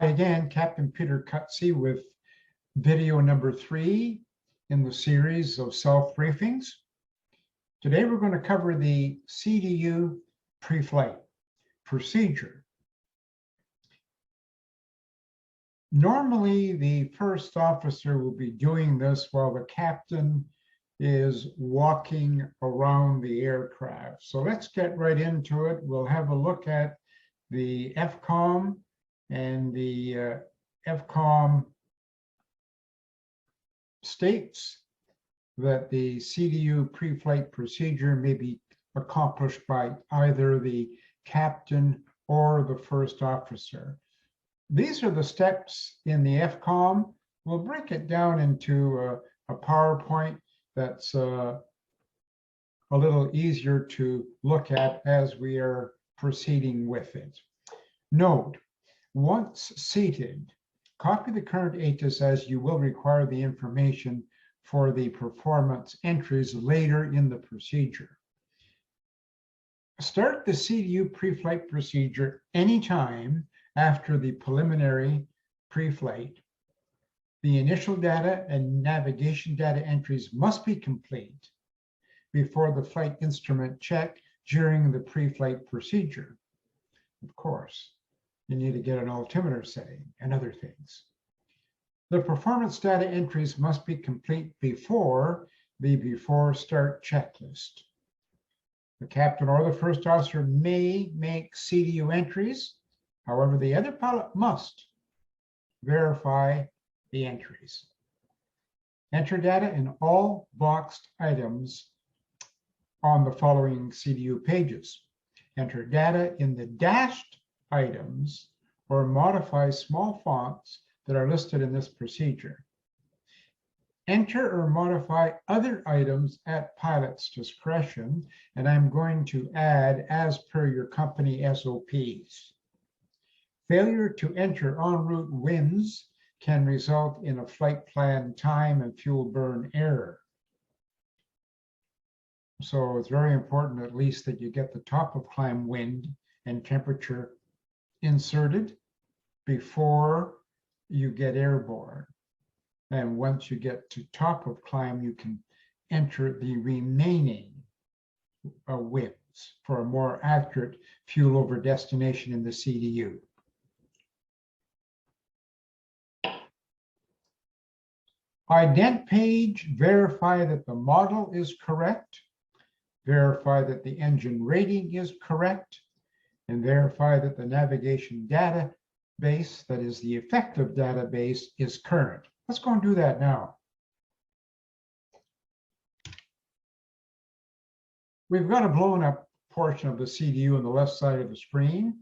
Hi again, Captain Peter Cutsey with video number 3 in the series of self-briefings. Today we're going to cover the CDU pre-flight procedure. Normally, the first officer will be doing this while the captain is walking around the aircraft. So let's get right into it. We'll have a look at the FCOM, and the FCOM states that the CDU pre-flight procedure may be accomplished by either the captain or the first officer. These are the steps in the FCOM. We'll break it down into a PowerPoint that's a little easier to look at as we are proceeding with it. Note, once seated, copy the current ATIS as you will require the information for the performance entries later in the procedure. Start the CDU pre-flight procedure anytime after the preliminary pre-flight. The initial data and navigation data entries must be complete before the flight instrument check during the pre-flight procedure. Of course, you need to get an altimeter setting and other things. The performance data entries must be complete before the before start checklist. The captain or the first officer may make CDU entries. However, the other pilot must verify the entries. Enter data in all boxed items on the following CDU pages. Enter data in the dashed items or modify small fonts that are listed in this procedure. Enter or modify other items at pilot's discretion, and I'm going to add as per your company SOPs. Failure to enter en route winds can result in a flight plan time and fuel burn error. So it's very important at least that you get the top of climb wind and temperature inserted before you get airborne. And once you get to top of climb, you can enter the remaining winds for a more accurate fuel over destination in the CDU. Ident page, verify that the model is correct, verify that the engine rating is correct, and verify that the navigation database, that is the effective database, is current. Let's go and do that now. We've got a blown up portion of the CDU on the left side of the screen.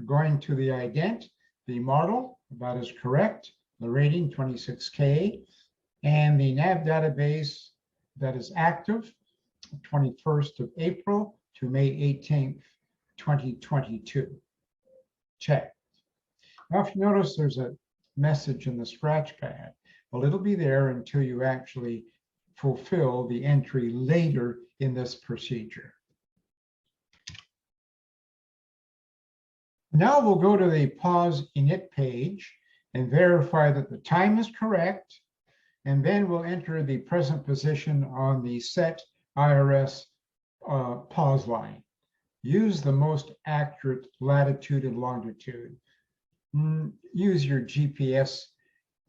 Going to the ident, the model, that is correct, the rating 26K, and the nav database that is active, 21st of April to May 18th, 2022. Check. Now, if you notice, there's a message in the scratch pad. Well, it'll be there until you actually fulfill the entry later in this procedure. Now we'll go to the pause init page and verify that the time is correct, and then we'll enter the present position on the set IRS pause line. Use the most accurate latitude and longitude. Use your GPS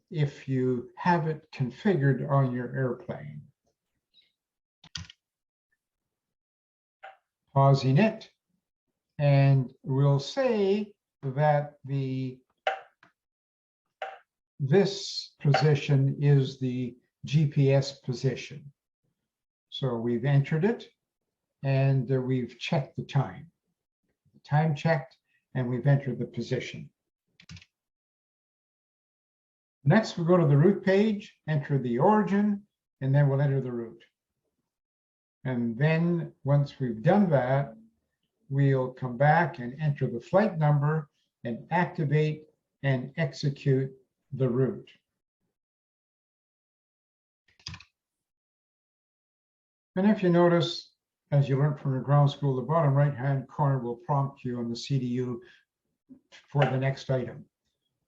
if you have it configured on your airplane. Pausing it, and we'll say that this position is the GPS position. So we've entered it, and we've checked the time. The time checked, and we've entered the position. Next, we'll go to the route page, enter the origin, and then we'll enter the route. And then once we've done that, we'll come back and enter the flight number and activate and execute the route. And if you notice, as you learned from your ground school, the bottom right-hand corner will prompt you on the CDU for the next item.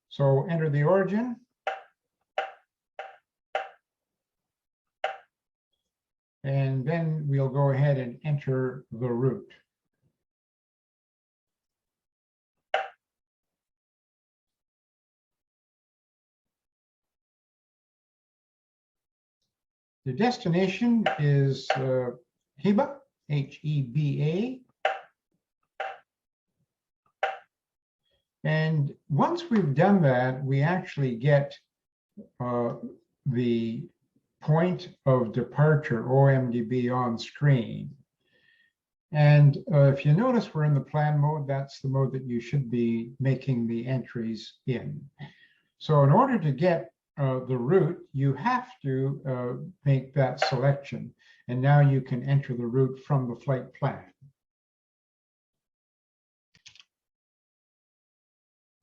So enter the origin. And then we'll go ahead and enter the route. The destination is Heba, H-E-B-A. And once we've done that, we actually get the point of departure, OMDB, on screen. And if you notice, we're in the plan mode. That's the mode that you should be making the entries in. So in order to get the route, you have to make that selection. And now you can enter the route from the flight plan.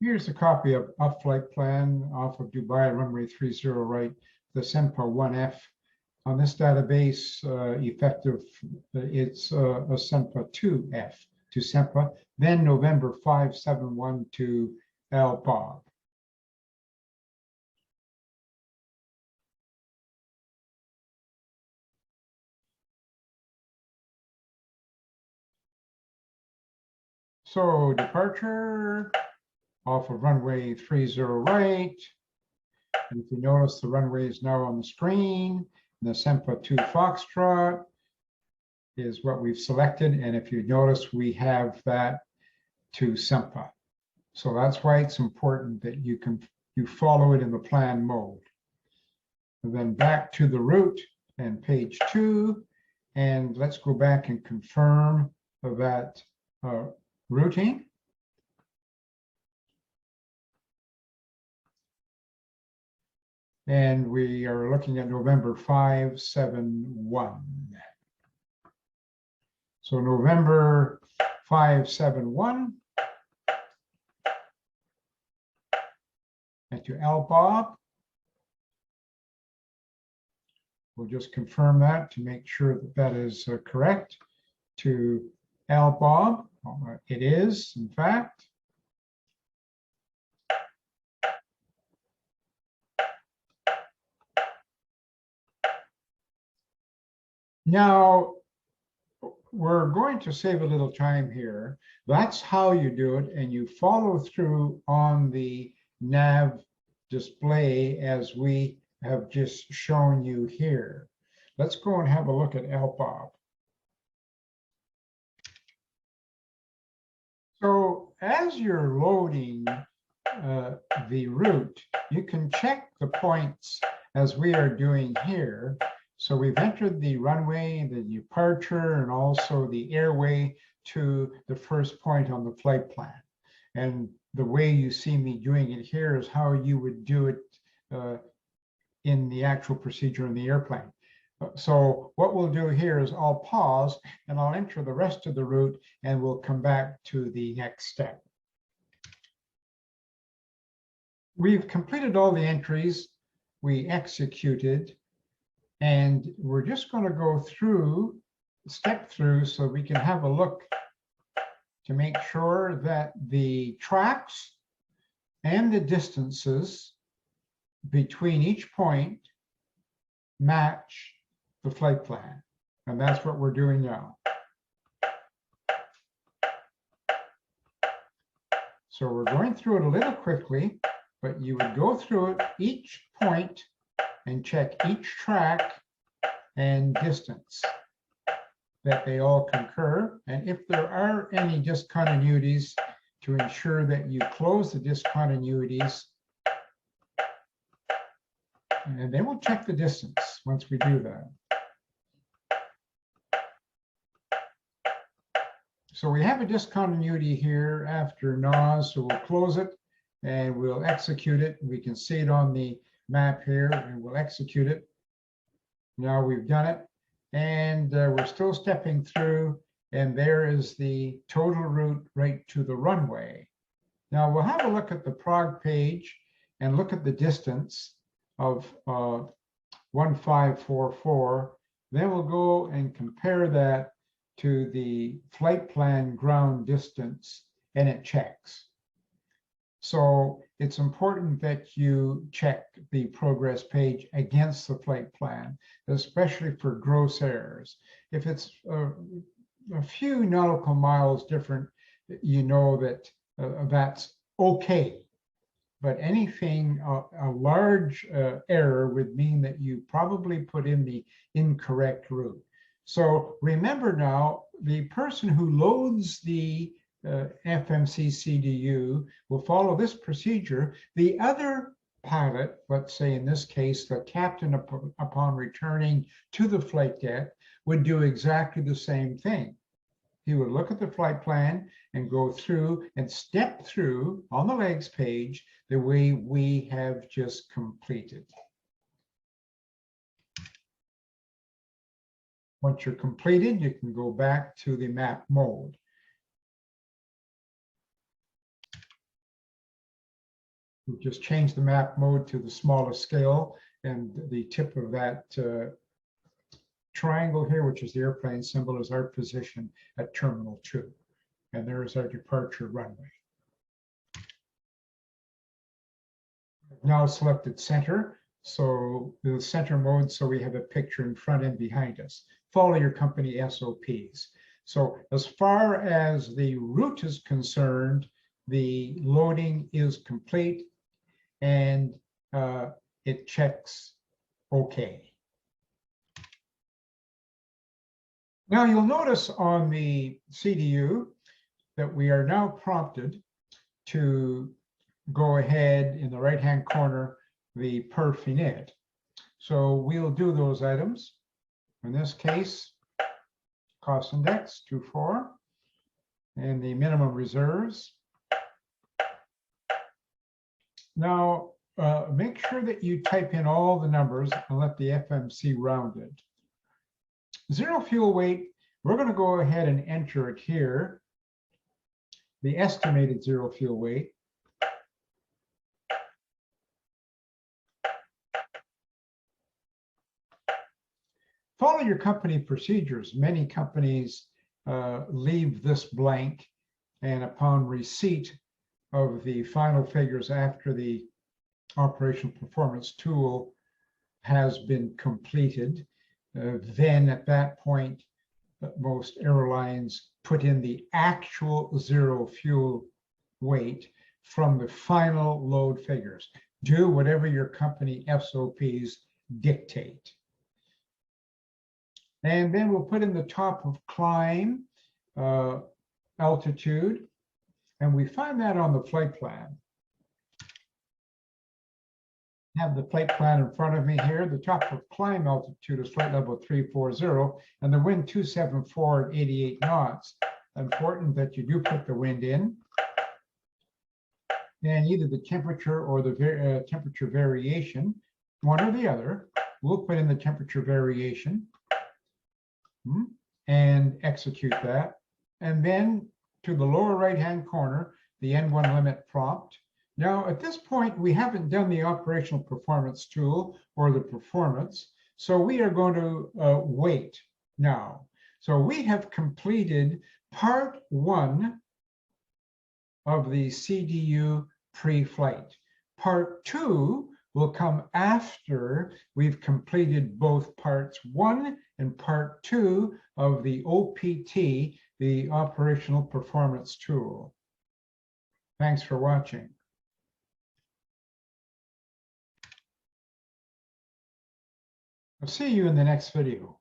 Here's a copy of a flight plan off of Dubai, runway 30 right, the SEMPA 1F. On this database, effective, it's a SEMPA 2F to SEMPA, then November 571 to Al Bob. So departure off of runway 30 right. And if you notice, the runway is now on the screen. The SEMPA 2 Foxtrot is what we've selected. And if you notice, we have that to SEMPA. So that's why it's important that you follow it in the plan mode. And then back to the route and page 2. And let's go back and confirm that routing. And we are looking at November 571. So November 571 and to Al Bob. We'll just confirm that to make sure that that is correct. To Al Bob, it is, in fact. Now, we're going to save a little time here. That's how you do it, and you follow through on the nav display as we have just shown you here. Let's go and have a look at Al Bob. So as you're loading the route, you can check the points as we are doing here. So we've entered the runway, the departure, and also the airway to the first point on the flight plan. And the way you see me doing it here is how you would do it in the actual procedure in the airplane. So what we'll do here is I'll pause and I'll enter the rest of the route and we'll come back to the next step. We've completed all the entries we executed, and we're just going to go through, step through, so we can have a look to make sure that the tracks and the distances between each point match the flight plan. And that's what we're doing now. So we're going through it a little quickly, but you would go through it each point and check each track and distance that they all concur. And if there are any discontinuities, to ensure that you close the discontinuities. And then we'll check the distance once we do that. So we have a discontinuity here after NOS, so we'll close it and we'll execute it. We can see it on the map here and we'll execute it. Now we've done it, and we're still stepping through, and there is the total route right to the runway. Now we'll have a look at the Prague page and look at the distance of 1544. Then we'll go and compare that to the flight plan ground distance, and it checks. So it's important that you check the progress page against the flight plan, especially for gross errors. If it's a few nautical miles different, you know that that's okay. But anything, a large error would mean that you probably put in the incorrect route. So remember now, the person who loads the FMC CDU will follow this procedure. The other pilot, let's say in this case, the captain upon returning to the flight deck, would do exactly the same thing. He would look at the flight plan and go through and step through on the legs page the way we have just completed. Once you're completed, you can go back to the map mode. We'll just change the map mode to the smallest scale, and the tip of that triangle here, which is the airplane symbol, is our position at Terminal 2. And there is our departure runway. Now selected center, so the center mode, so we have a picture in front and behind us. Follow your company SOPs. So as far as the route is concerned, the loading is complete and it checks OK. Now you'll notice on the CDU that we are now prompted to go ahead in the right-hand corner, the PRE FLIGHT. So we'll do those items. In this case, cost index 24 and the minimum reserves. Now, make sure that you type in all the numbers and let the FMC round it. Zero fuel weight, we're going to go ahead and enter it here. The estimated zero fuel weight. Follow your company procedures. Many companies leave this blank, and upon receipt of the final figures after the operational performance tool has been completed, then at that point, most airlines put in the actual zero fuel weight from the final load figures. Do whatever your company SOPs dictate. And then we'll put in the top of climb altitude, and we find that on the flight plan. Have the flight plan in front of me here. The top of climb altitude is flight level 340, and the wind 274 at 88 knots. Important that you do put the wind in. And either the temperature or the temperature variation, one or the other. We'll put in the temperature variation and execute that. And then to the lower right-hand corner, the N1 limit prompt. Now, at this point, we haven't done the operational performance tool or the performance, so we are going to wait now. So we have completed part 1 of the CDU pre-flight. Part 2 will come after we've completed both parts 1 and part 2 of the OPT, the operational performance tool. Thanks for watching. I'll see you in the next video.